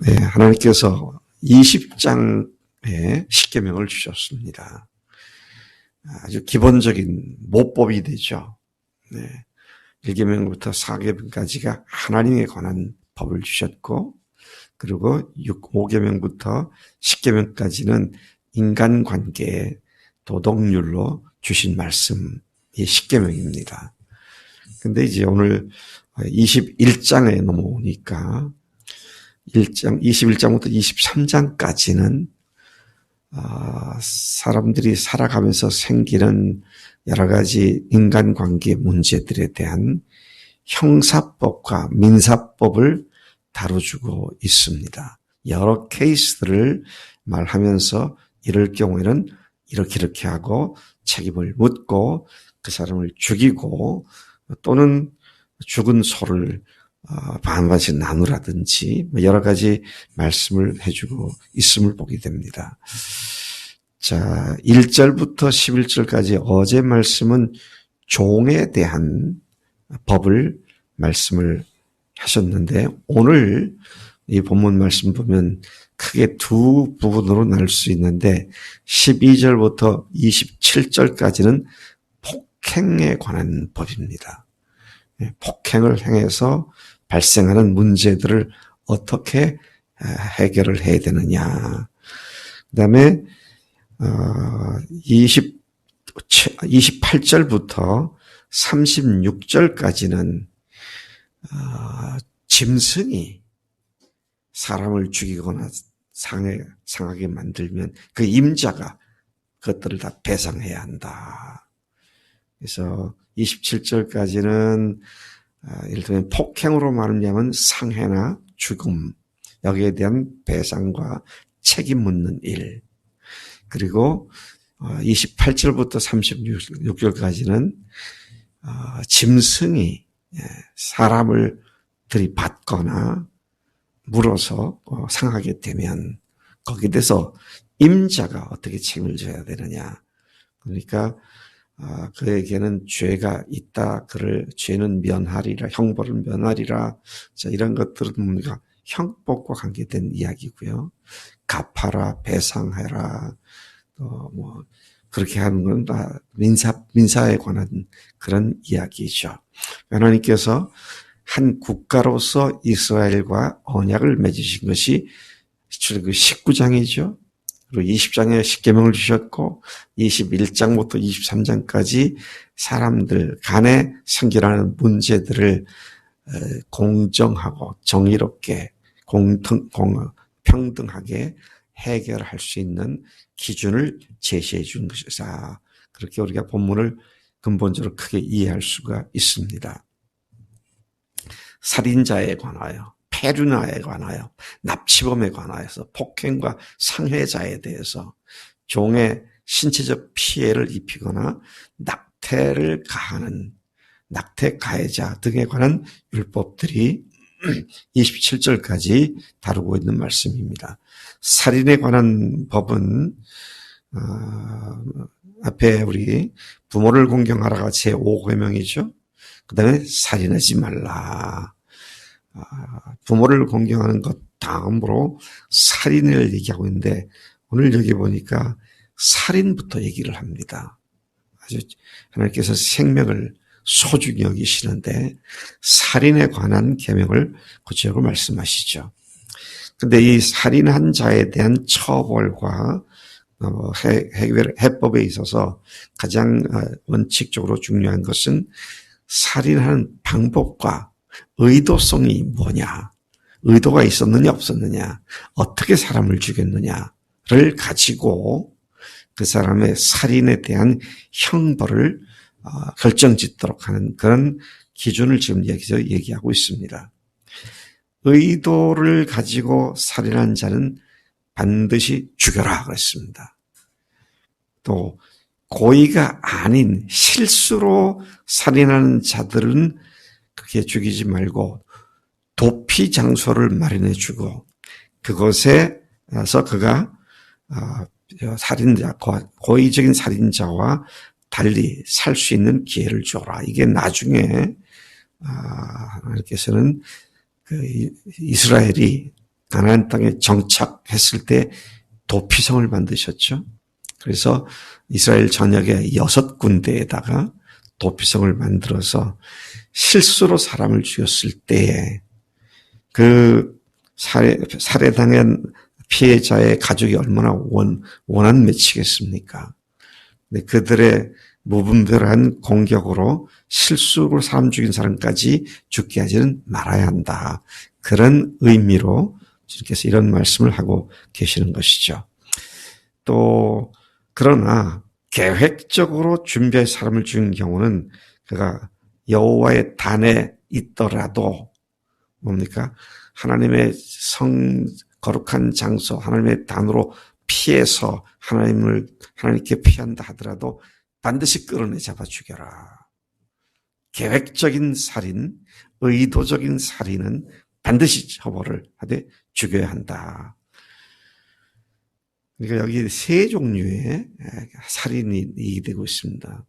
네, 하나님께서 20장의 십계명을 주셨습니다. 아주 기본적인 모법이 되죠. 네, 1계명부터 4계명까지가 하나님에 관한 법을 주셨고, 그리고 5계명부터 10계명까지는 인간관계의 도덕률로 주신 말씀이 십계명입니다. 근데 이제 오늘 21장에 넘어오니까 21장부터 23장까지는 사람들이 살아가면서 생기는 여러 가지 인간관계 문제들에 대한 형사법과 민사법을 다뤄주고 있습니다. 여러 케이스들을 말하면서 이럴 경우에는 이렇게 하고 책임을 묻고 그 사람을 죽이고 또는 죽은 소를 반반씩 나누라든지 여러 가지 말씀을 해주고 있음을 보게 됩니다. 자, 1절부터 11절까지 어제 말씀은 종에 대한 법을 말씀을 하셨는데 오늘 이 본문 말씀 보면 크게 두 부분으로 나눌 수 있는데 12절부터 27절까지는 폭행에 관한 법입니다. 폭행을 행해서 발생하는 문제들을 어떻게 해결을 해야 되느냐. 그 다음에 28절부터 36절까지는 짐승이 사람을 죽이거나 상하게 만들면 그 임자가 그것들을 다 배상해야 한다. 그래서 27절까지는 예를 들면 폭행으로 말하면 상해나 죽음, 여기에 대한 배상과 책임 묻는 일. 그리고 28절부터 36절까지는 짐승이 사람을 들이받거나 물어서 상하게 되면 거기에 대해서 임자가 어떻게 책임을 져야 되느냐. 그러니까 그에게는 죄가 있다. 그를 죄는 면하리라. 형벌을 면하리라. 자, 이런 것들은 우리가 형법과 관계된 이야기고요. 갚아라, 배상해라. 또 그렇게 하는 건 다 민사에 관한 그런 이야기죠. 하나님께서 한 국가로서 이스라엘과 언약을 맺으신 것이 출애굽기 19장이죠. 그리고 20장에 십계명을 주셨고 21장부터 23장까지 사람들 간에 생겨나는 문제들을 공정하고 정의롭게 평등하게 해결할 수 있는 기준을 제시해 준 것이다. 그렇게 우리가 본문을 근본적으로 크게 이해할 수가 있습니다. 살인자에 관하여, 폐륜아에 관하여, 납치범에 관하여서 폭행과 상해자에 대해서 종의 신체적 피해를 입히거나 낙태를 가하는 낙태 가해자 등에 관한 율법들이 27절까지 다루고 있는 말씀입니다. 살인에 관한 법은 앞에 우리 부모를 공경하라가 제5계명이죠. 그 다음에 살인하지 말라. 부모를 공경하는 것 다음으로 살인을 얘기하고 있는데 오늘 여기 보니까 살인부터 얘기를 합니다. 아주 하나님께서 생명을 소중히 여기시는데 살인에 관한 계명을 구체적으로 말씀하시죠. 근데 이 살인한 자에 대한 처벌과 해법에 있어서 가장 원칙적으로 중요한 것은 살인하는 방법과 의도성이 뭐냐, 의도가 있었느냐 없었느냐, 어떻게 사람을 죽였느냐를 가지고 그 사람의 살인에 대한 형벌을 결정짓도록 하는 그런 기준을 지금 여기서 얘기하고 있습니다. 의도를 가지고 살인한 자는 반드시 죽여라 그랬습니다. 또 고의가 아닌 실수로 살인하는 자들은 그렇게 죽이지 말고 도피 장소를 마련해 주고 그곳에서 그가 살인자, 고의적인 살인자와 달리 살 수 있는 기회를 줘라. 이게 나중에 하나님께서는 그 이스라엘이 가나안 땅에 정착했을 때 도피성을 만드셨죠. 그래서 이스라엘 전역의 6군데에다가 도피성을 만들어서 실수로 사람을 죽였을 때에 그 살해당한 피해자의 가족이 얼마나 원한 맺히겠습니까? 근데 그들의 무분별한 공격으로 실수로 사람 죽인 사람까지 죽게 하지는 말아야 한다. 그런 의미로 주님께서 이런 말씀을 하고 계시는 것이죠. 또 그러나 계획적으로 준비해 사람을 죽인 경우는 그가 여호와의 단에 있더라도 뭡니까? 하나님의 거룩한 장소, 하나님의 단으로 피해서 하나님께 피한다 하더라도 반드시 끌어내 잡아 죽여라. 계획적인 살인, 의도적인 살인은 반드시 처벌을 하되 죽여야 한다. 그러니까 여기 세 종류의 살인이 얘기되고 있습니다.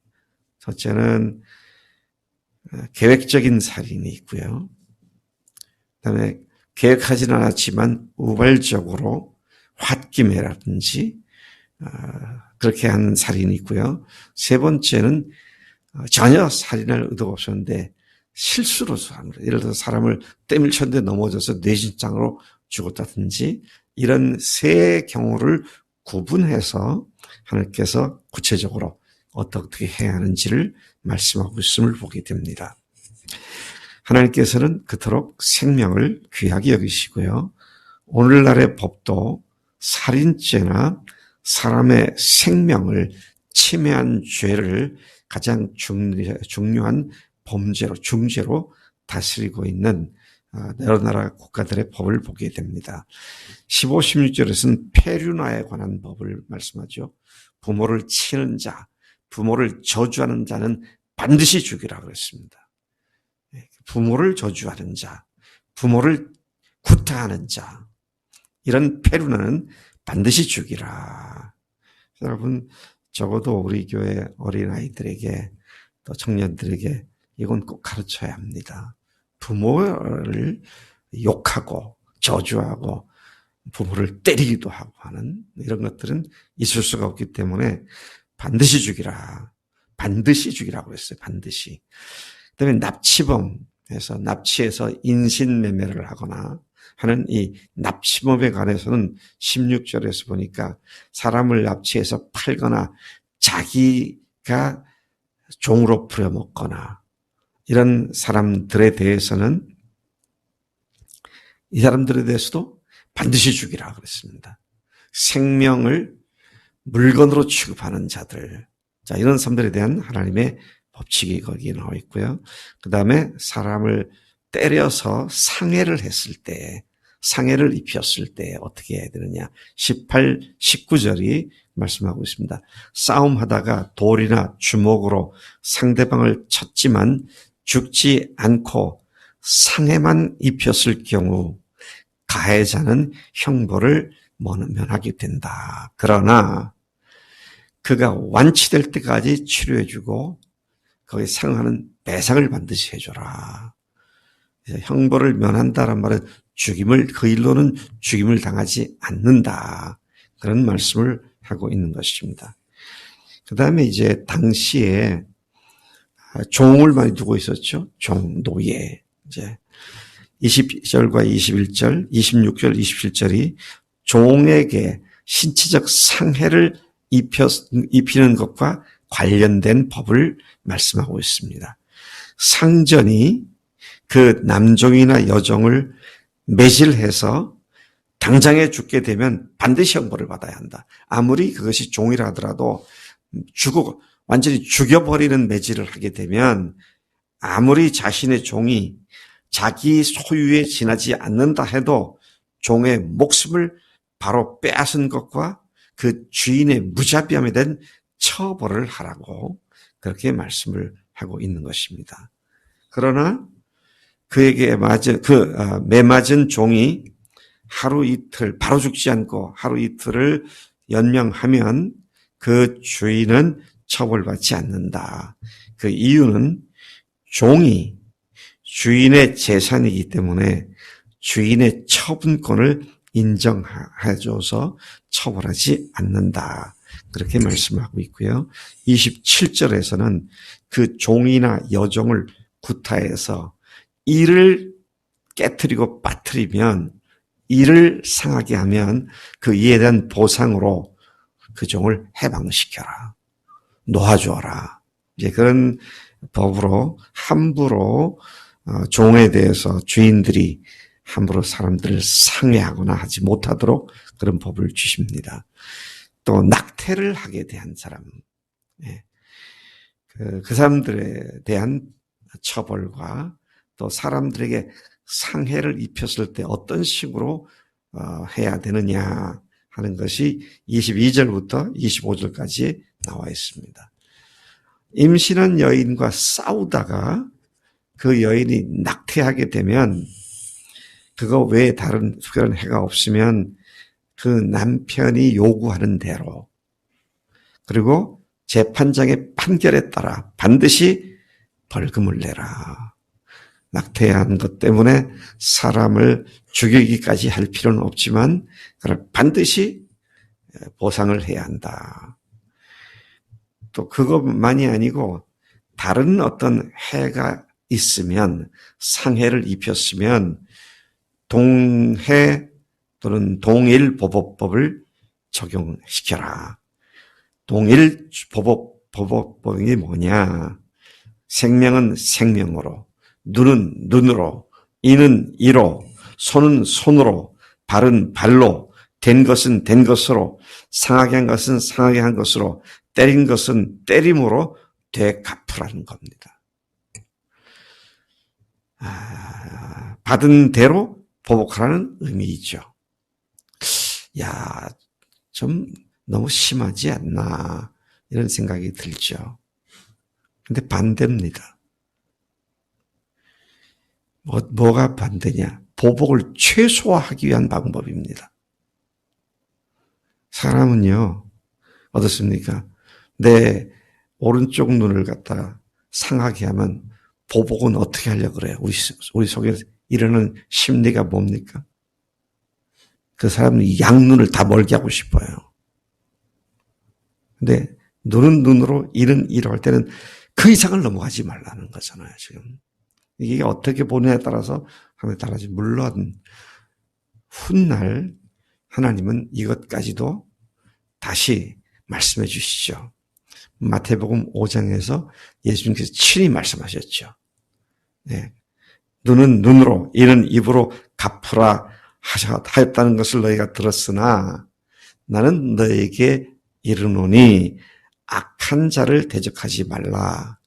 첫째는 계획적인 살인이 있고요. 그다음에 계획하지는 않았지만 우발적으로 홧김에라든지 그렇게 하는 살인이 있고요. 세 번째는 전혀 살인할 의도가 없었는데 실수로 예를 들어서 사람을 때밀쳤는데 넘어져서 뇌진탕으로 죽었다든지 이런 세 경우를 구분해서 하나님께서 구체적으로 어떻게 해야 하는지를 말씀하고 있음을 보게 됩니다. 하나님께서는 그토록 생명을 귀하게 여기시고요. 오늘날의 법도 살인죄나 사람의 생명을 침해한 죄를 가장 중요한 범죄로, 중죄로 다스리고 있는 여러 나라 국가들의 법을 보게 됩니다. 15, 16절에서는 폐륜화에 관한 법을 말씀하죠. 부모를 치는 자, 부모를 저주하는 자는 반드시 죽이라 그랬습니다. 부모를 저주하는 자, 부모를 구타하는 자, 이런 폐륜화는 반드시 죽이라. 여러분, 적어도 우리 교회 어린아이들에게 또 청년들에게 이건 꼭 가르쳐야 합니다. 부모를 욕하고 저주하고 부모를 때리기도 하고 하는 이런 것들은 있을 수가 없기 때문에 반드시 죽이라. 반드시 죽이라고 했어요. 반드시. 그다음에 납치범에서 납치해서 인신매매를 하거나 하는 이 납치범에 관해서는 16절에서 보니까 사람을 납치해서 팔거나 자기가 종으로 부려먹거나 이런 사람들에 대해서는 이 사람들에 대해서도 반드시 죽이라 그랬습니다. 생명을 물건으로 취급하는 자들, 자 이런 사람들에 대한 하나님의 법칙이 거기에 나와 있고요. 그 다음에 사람을 때려서 상해를 했을 때, 상해를 입혔을 때 어떻게 해야 되느냐. 18, 19절이 말씀하고 있습니다. 싸움하다가 돌이나 주먹으로 상대방을 쳤지만 죽지 않고 상해만 입혔을 경우 가해자는 형벌을 면하게 된다. 그러나 그가 완치될 때까지 치료해주고 거기에 상응하는 배상을 반드시 해줘라. 형벌을 면한다란 말은 그 일로는 죽임을 당하지 않는다. 그런 말씀을 하고 있는 것입니다. 그 다음에 이제 당시에 종을 많이 두고 있었죠. 종, 노예. 이제 20절과 21절, 26절, 27절이 종에게 신체적 상해를 입히는 것과 관련된 법을 말씀하고 있습니다. 상전이 그 남종이나 여종을 매질해서 당장에 죽게 되면 반드시 형벌을 받아야 한다. 아무리 그것이 종이라 하더라도 완전히 죽여버리는 매질을 하게 되면 아무리 자신의 종이 자기 소유에 지나지 않는다 해도 종의 목숨을 바로 빼앗은 것과 그 주인의 무자비함에 대한 처벌을 하라고 그렇게 말씀을 하고 있는 것입니다. 그러나 그에게 매맞은 종이 하루 이틀 바로 죽지 않고 하루 이틀을 연명하면 그 주인은 처벌받지 않는다. 그 이유는 종이 주인의 재산이기 때문에 주인의 처분권을 인정해줘서 처벌하지 않는다. 그렇게 말씀하고 있고요. 27절에서는 그 종이나 여종을 구타해서 이를 깨트리고 빠뜨리면, 이를 상하게 하면 그 이에 대한 보상으로 그 종을 해방시켜라. 놓아주어라. 이제 그런 법으로 함부로 종에 대해서 주인들이 함부로 사람들을 상해하거나 하지 못하도록 그런 법을 주십니다. 또 낙태를 하게 대한 사람, 그 사람들에 대한 처벌과 또 사람들에게 상해를 입혔을 때 어떤 식으로 해야 되느냐 하는 것이 22절부터 25절까지 나와 있습니다. 임신한 여인과 싸우다가 그 여인이 낙태하게 되면 그거 외에 다른 특별한 해가 없으면 그 남편이 요구하는 대로, 그리고 재판장의 판결에 따라 반드시 벌금을 내라. 낙태한 것 때문에 사람을 죽이기까지 할 필요는 없지만 그걸 반드시 보상을 해야 한다. 또 그것만이 아니고 다른 어떤 해가 있으면, 상해를 입혔으면 동해 또는 동일보복법을 적용시켜라. 동일보복법이 뭐냐? 생명은 생명으로, 눈은 눈으로, 이는 이로, 손은 손으로, 발은 발로, 된 것은 된 것으로, 상하게 한 것은 상하게 한 것으로, 때린 것은 때림으로 되갚으라는 겁니다. 받은 대로 보복하라는 의미이죠. 야, 좀 너무 심하지 않나 이런 생각이 들죠. 근데 반대입니다. 뭐가 반대냐? 보복을 최소화하기 위한 방법입니다. 사람은요, 어떻습니까? 내 오른쪽 눈을 갖다가 상하게 하면 보복은 어떻게 하려고 그래요? 우리 속에 이러는 심리가 뭡니까? 그 사람은 양눈을 다 멀게 하고 싶어요. 근데 눈은 눈으로, 이는 이로 할 때는 그 이상을 넘어가지 말라는 거잖아요, 지금. 이게 어떻게 보느냐에 따라서 하나에 따라서, 물론 훗날 하나님은 이것까지도 다시 말씀해 주시죠. 마태복음 5장에서 예수님께서 친히 말씀하셨죠. 네. 눈은 눈으로, 이는 입으로 갚으라 하였다는 것을 너희가 들었으나 나는 너희에게 이르노니 악한 자를 대적하지 말라.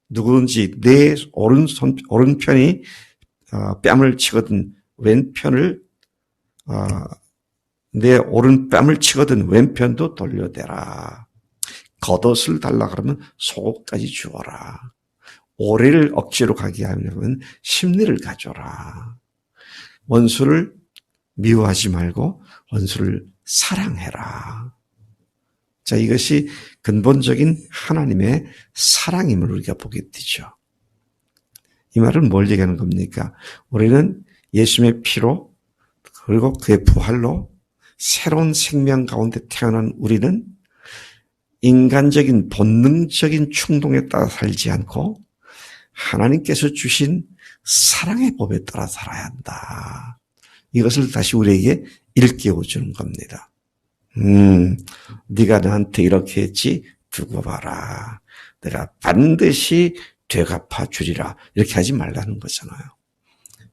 누구든지 내 오른편이 뺨을 치거든 왼편을 내 오른뺨을 치거든 왼편도 돌려대라. 겉옷을 달라 그러면 속옷까지 주어라. 오래를 억지로 가게 하려면 심리를 가져라. 원수를 미워하지 말고 원수를 사랑해라. 자, 이것이 근본적인 하나님의 사랑임을 우리가 보게 되죠. 이 말은 뭘 얘기하는 겁니까? 우리는 예수님의 피로, 그리고 그의 부활로 새로운 생명 가운데 태어난 우리는 인간적인 본능적인 충동에 따라 살지 않고 하나님께서 주신 사랑의 법에 따라 살아야 한다. 이것을 다시 우리에게 일깨워 주는 겁니다. 네가 나한테 이렇게 했지? 두고 봐라. 내가 반드시 되갚아 주리라. 이렇게 하지 말라는 거잖아요.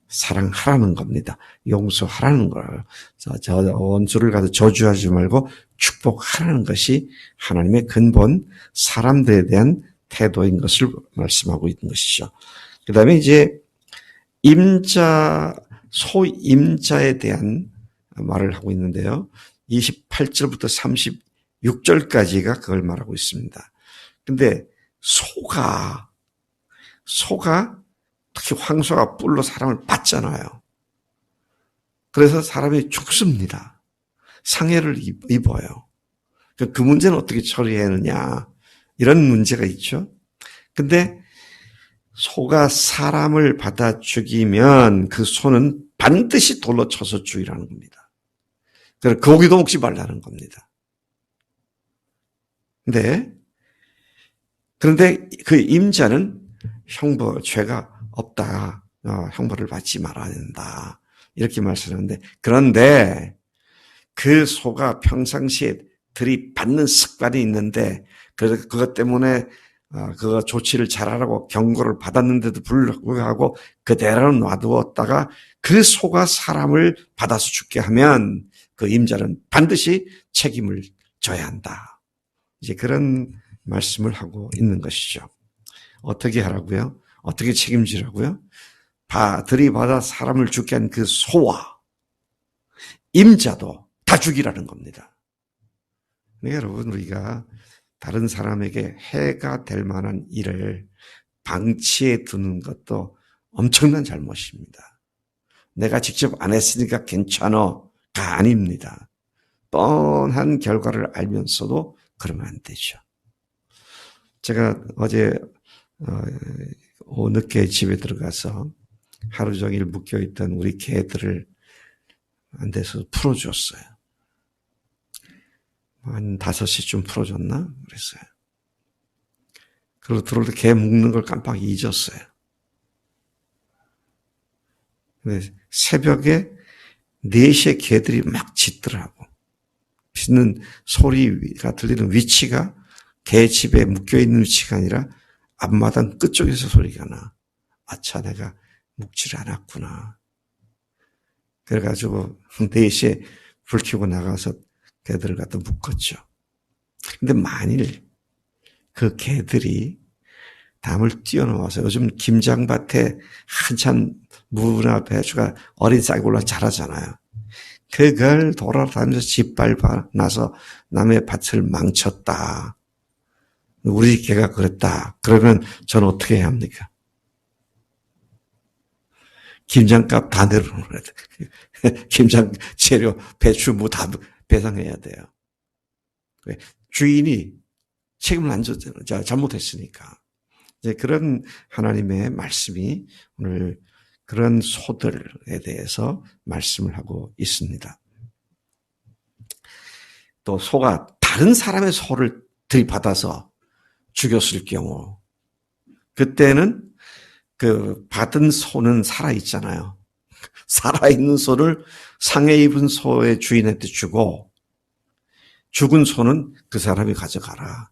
사랑하라는 겁니다. 용서하라는 거예요. 저 원수를 가서 저주하지 말고 축복하라는 것이 하나님의 근본 사람들에 대한 태도인 것을 말씀하고 있는 것이죠. 그 다음에 이제 소임자에 대한 말을 하고 있는데요. 28절부터 36절까지가 그걸 말하고 있습니다. 근데 소가 특히 황소가 뿔로 사람을 봤잖아요. 그래서 사람이 죽습니다. 상해를 입어요. 그 문제는 어떻게 처리해야 하느냐, 이런 문제가 있죠. 근데 소가 사람을 받아 죽이면 그 소는 반드시 돌로 쳐서 죽이라는 겁니다. 그래서 고기도 먹지 말라는 겁니다. 그런데 그 임자는 죄가 없다. 형벌을 받지 말아야 된다. 이렇게 말씀하는데, 그런데 그 소가 평상시에 들이받는 습관이 있는데, 그래서 그것 때문에 그 조치를 잘하라고 경고를 받았는데도 불구하고 그대로 놔두었다가 그 소가 사람을 받아서 죽게 하면 그 임자는 반드시 책임을 져야 한다. 이제 그런 말씀을 하고 있는 것이죠. 어떻게 하라고요? 어떻게 책임지라고요? 들이받아 사람을 죽게 한 그 소와 임자도 다 죽이라는 겁니다. 그러니까 여러분, 우리가 다른 사람에게 해가 될 만한 일을 방치해 두는 것도 엄청난 잘못입니다. 내가 직접 안 했으니까 괜찮아가 아닙니다. 뻔한 결과를 알면서도 그러면 안 되죠. 제가 어제 늦게 집에 들어가서 하루 종일 묶여있던 우리 개들을 안 돼서 풀어줬어요. 한 5시쯤 풀어줬나? 그랬어요. 그리고 들어올 때 개 묶는 걸 깜빡 잊었어요. 근데 새벽에 4시에 개들이 막 짖더라고. 짖는 소리가 들리는 위치가 개 집에 묶여있는 위치가 아니라 앞마당 끝쪽에서 소리가 나. 아차, 내가 묶지를 않았구나. 그래가지고 4시에 불 켜고 나가서 개들을 갖다 묶었죠. 근데 만일 그 개들이 담을 뛰어넘어서, 요즘 김장밭에 한참 무나 배추가 어린 싹이 올라 자라잖아요. 그걸 돌아다니면서 짓밟아 나서 남의 밭을 망쳤다. 우리 개가 그랬다. 그러면 저는 어떻게 해야 합니까? 김장값 다 내려놓아야 돼. 김장 재료, 배추, 무 다 배상해야 돼요. 주인이 책임을 안 졌잖아요. 잘못했으니까. 이제 그런 하나님의 말씀이 오늘 그런 소들에 대해서 말씀을 하고 있습니다. 또 소가 다른 사람의 소를 들이받아서 죽였을 경우, 그때는 그 받은 소는 살아있잖아요. 살아있는 소를 상해 입은 소의 주인한테 주고 죽은 소는 그 사람이 가져가라.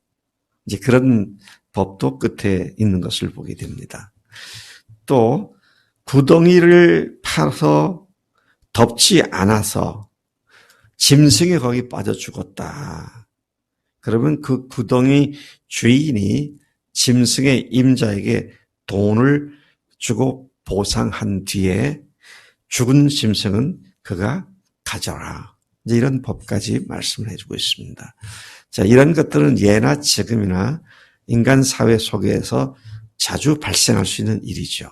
이제 그런 법도 끝에 있는 것을 보게 됩니다. 또 구덩이를 파서 덮지 않아서 짐승이 거기 빠져 죽었다. 그러면 그 구덩이 주인이 짐승의 임자에게 돈을 주고 보상한 뒤에 죽은 짐승은 그가 가져라. 이제 이런 법까지 말씀을 해주고 있습니다. 자, 이런 것들은 예나 지금이나 인간 사회 속에서 자주 발생할 수 있는 일이죠.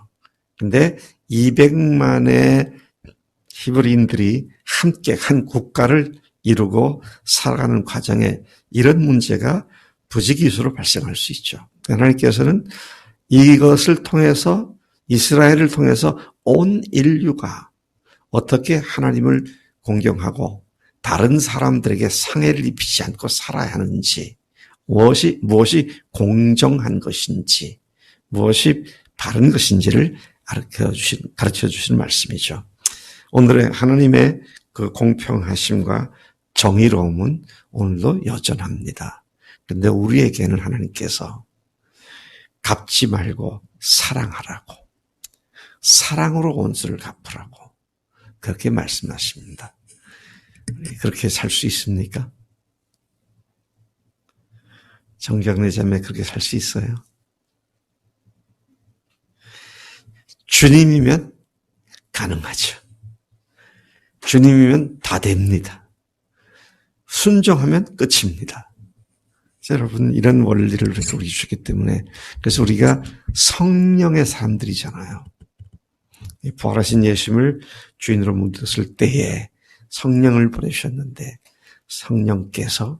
근데 200만의 히브리인들이 함께 한 국가를 이루고 살아가는 과정에 이런 문제가 부지기수로 발생할 수 있죠. 하나님께서는 이것을 통해서, 이스라엘을 통해서 온 인류가 어떻게 하나님을 공경하고 다른 사람들에게 상해를 입히지 않고 살아야 하는지, 무엇이 공정한 것인지, 무엇이 바른 것인지를 가르쳐 주신 말씀이죠. 오늘의 하나님의 그 공평하심과 정의로움은 오늘도 여전합니다. 그런데 우리에게는 하나님께서 갚지 말고 사랑하라고, 사랑으로 원수를 갚으라고 그렇게 말씀하십니다. 그렇게 살 수 있습니까? 정경래 자매, 그렇게 살 수 있어요? 주님이면 가능하죠. 주님이면 다 됩니다. 순종하면 끝입니다. 여러분, 이런 원리를 이렇게 우리 주셨기 때문에, 그래서 우리가 성령의 사람들이잖아요. 부활하신 예수님을 주인으로 믿었을 때에 성령을 보내주셨는데, 성령께서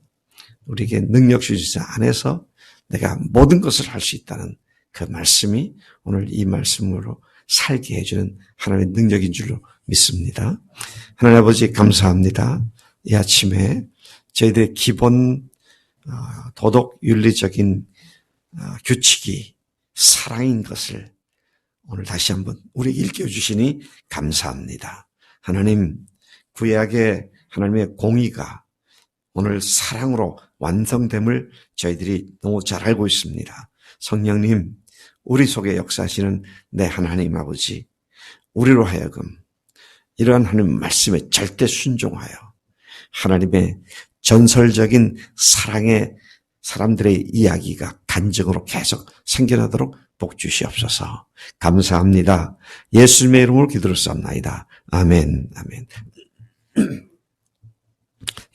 우리에게 능력 주시지 안에서 내가 모든 것을 할 수 있다는 그 말씀이 오늘 이 말씀으로 살게 해주는 하나님의 능력인 줄로 믿습니다. 하나님 아버지 감사합니다. 이 아침에 저희들의 기본 도덕 윤리적인 규칙이 사랑인 것을 오늘 다시 한번 우리에게 일깨워주시니 감사합니다. 하나님, 구약의 하나님의 공의가 오늘 사랑으로 완성됨을 저희들이 너무 잘 알고 있습니다. 성령님, 우리 속에 역사하시는 내 하나님 아버지, 우리로 하여금 이러한 하나님 말씀에 절대 순종하여 하나님의 전설적인 사랑의 사람들의 이야기가 간증으로 계속 생겨나도록 복 주시옵소서. 감사합니다. 예수님의 이름으로 기도했사옵나이다. 아멘. 아멘.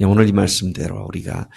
오늘 이 말씀대로 우리가